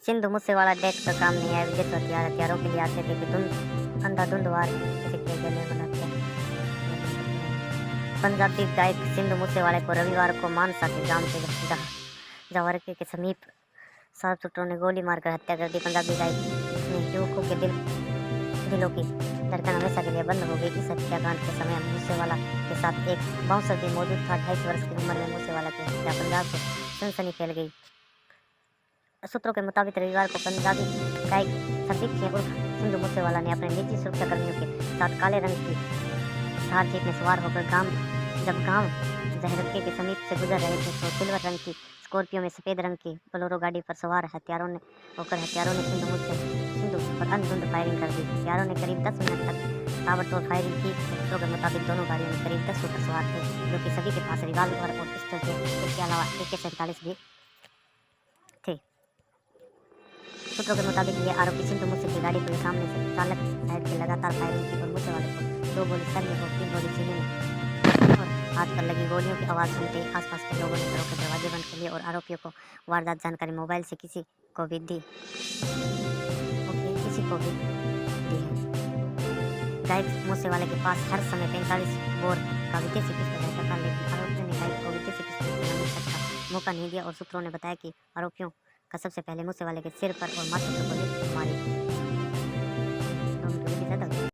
Sindhu Moosewala desk का काम नहीं आया, विदेश हथियारों के लिए आते थे कि अंधाधुंध वार किसी के गले में बनाते। पंजाबी गायक सिंधु मूसेवाले को रविवार को मानसा के गांव के जवारके के समीप शार्पशूटरों ने गोली मारकर हत्या कर दी। पंजाबी गायक ने युवकों के दिलों की धड़कन हमेशा के लिए बंद हो गई। इस हत्याकांड के समय मूसेवाला के साथ एक बाउंसर भी मौजूद था। 2.5 वर्ष की उम्र में मूसेवाला की हत्या पंजाब से सनसनी फैल गई। सूत्रों के मुताबिक रविवार को पंजाबी गायक संदीप सिंह उर्फ सिंधु मूसेवाला ने अपने निजी सुरक्षाकर्मियों के साथ काले रंग की थार जीप में सवार होकर जब गांव जहरके के समीप से गुजर रहे थे तो सिल्वर रंग की स्कॉर्पियो में सफेद रंग की बोलेरो गाड़ी पर सवार हत्यारों ने सिंधु पर अंधाधुंध फायरिंग कर दी। हत्यारों ने करीब 10 मिनट तक ताबड़तोड़ फायरिंग की। सूत्रों के मुताबिक दोनों गाड़ियों में करीब 10 शूटर सवार थे, जो कि सभी के पास रिवाल्वर और पिस्टल थे। इसके अलावा AK-47 भी थे। सूत्रों के मुताबिक ये आरोपी सिंधु मूसे की गाड़ी को सामने से चालक साइड के लगातार फायरिंग की और मूसेवाले को 2 गोली सर में और 3 गोली सीने में और हाथ पर लगी गोलियों की आवाज़ सुनते ही आसपास के लोगों ने घरों के दरवाजे बंद कर लिए और आरोपियों को वारदात जानकारी मोबाइल से किसी को भी दी है। गायक मूसेवाले के पास हर समय 45 बोर का विदेशी पिस्टल रहता था, लेकिन आरोपियों ने गायक को विदेशी पिस्टल चलाने तक का मौका नहीं दिया और सूत्रों ने बताया कि आरोपियों का सबसे पहले मूसेवाले के सिर पर और माथे पर गोली मारी।